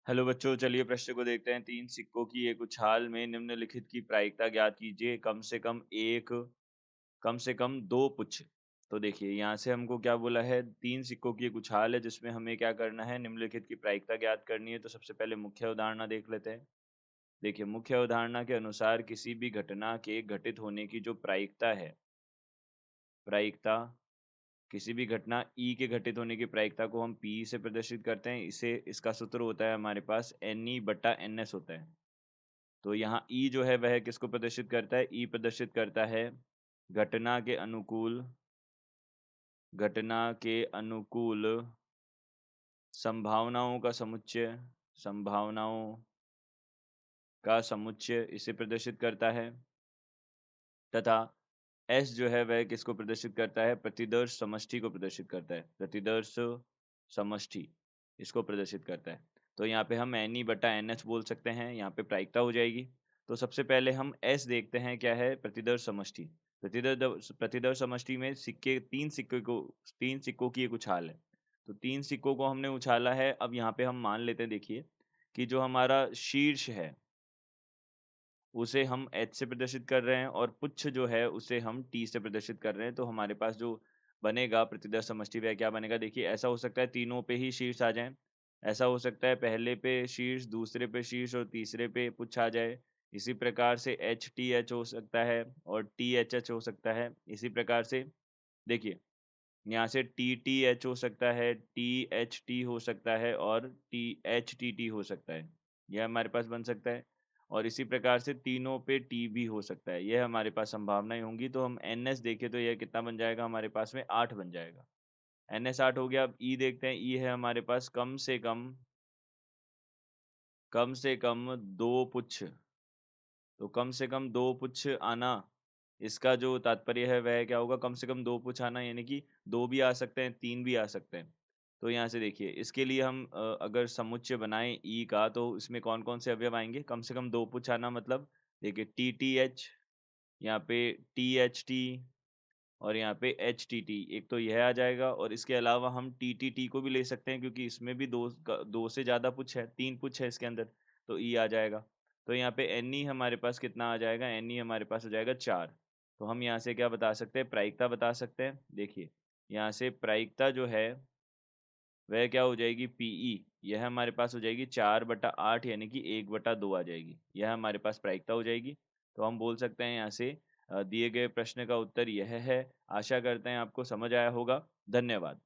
Hello बच्चों, चलिए प्रश्न को देखते हैं। तीन सिक्कों की एक उछाल में निम्नलिखित की प्रायिकता ज्ञात कीजिए। कम से कम दो पुच्छ। तो देखिए यहाँ से हमको क्या बोला है, तीन सिक्कों की एक उछाल है जिसमें हमें क्या करना है, निम्नलिखित की प्रायिकता ज्ञात करनी है। तो सबसे पहले मुख्य अवधारणा देख लेते हैं। देखिए मुख्य अवधारणा के अनुसार किसी भी घटना के घटित होने की जो प्रायिकता है, प्रायिकता किसी भी घटना ई के घटित होने की प्रायिकता को हम पी से प्रदर्शित करते हैं। इसे इसका सूत्र होता है हमारे पास एन ई बटा एन एस होता है। तो यहाँ ई जो है वह किसको प्रदर्शित करता है, ई प्रदर्शित करता है घटना के अनुकूल घटना के अनुकूल संभावनाओं का समुच्चय, संभावनाओं का समुच्चय इसे प्रदर्शित करता है। तथा एस जो है वह किसको प्रदर्शित करता है, प्रतिदर्श समष्टि को प्रदर्शित करता है। प्रतिदर्श समष्टि इसको प्रदर्शित करता है। तो यहाँ पे हम एन ई बटा एन एच बोल सकते हैं, यहाँ पे प्रायिकता हो जाएगी। तो सबसे पहले हम एस देखते हैं क्या है, प्रतिदर्श समष्टि। प्रतिदर्श समष्टि में तीन सिक्कों की एक उछाल है। तो तीन सिक्कों को हमने उछाला है। अब यहाँ पे हम मान लेते हैं, देखिए कि जो हमारा शीर्ष है उसे हम एच से प्रदर्शित कर रहे हैं और पुच्छ जो है उसे हम टी से प्रदर्शित कर रहे हैं। तो हमारे पास जो बनेगा प्रतिदर्श समष्टि वह क्या बनेगा, देखिए ऐसा हो सकता है तीनों पे ही शीर्ष आ जाए। ऐसा हो सकता है पहले पे शीर्ष, दूसरे पे शीर्ष और तीसरे पे पुच्छ आ जाए। इसी प्रकार से एच टी एच हो सकता है और टी एच एच हो सकता है। इसी प्रकार से देखिए यहाँ से टी टी एच हो सकता है, टी एच टी हो सकता है और टी एच टी टी हो सकता है। यह हमारे पास बन सकता है। और इसी प्रकार से तीनों पे टी भी हो सकता है। यह हमारे पास संभावनाएं होंगी। तो हम एन एस देखें तो यह कितना बन जाएगा, हमारे पास में 8 बन जाएगा। एन एस 8 हो गया। अब ई देखते हैं। ई है हमारे पास कम से कम दो पुच्छ। तो कम से कम दो पुच्छ आना, इसका जो तात्पर्य है वह क्या होगा, कम से कम दो पुच्छ आना यानी कि दो भी आ सकते हैं, तीन भी आ सकते हैं। तो यहाँ से देखिए इसके लिए हम अगर समुच्चय बनाएं ई का, तो इसमें कौन कौन से अवयव आएंगे, कम से कम दो पुच्छ आना मतलब देखिए टी टी एच, यहाँ पे टी एच टी और यहाँ पे एच टी टी, एक तो यह आ जाएगा। और इसके अलावा हम टी टी टी को भी ले सकते हैं क्योंकि इसमें भी दो से ज़्यादा पुच्छ है, तीन पुच्छ है इसके अंदर। तो ई आ जाएगा। तो यहाँ पे एन ई हमारे पास कितना आ जाएगा, एन ई हमारे पास हो जाएगा 4। तो हम यहाँ से क्या बता सकते हैं, प्रायिकता बता सकते हैं। देखिए यहाँ से प्रायिकता जो है वह क्या हो जाएगी, पीई। यह हमारे पास हो जाएगी 4/8 यानी कि 1/2 आ जाएगी। यह हमारे पास प्रायिकता हो जाएगी। तो हम बोल सकते हैं यहाँ से दिए गए प्रश्न का उत्तर यह है। आशा करते हैं आपको समझ आया होगा। धन्यवाद।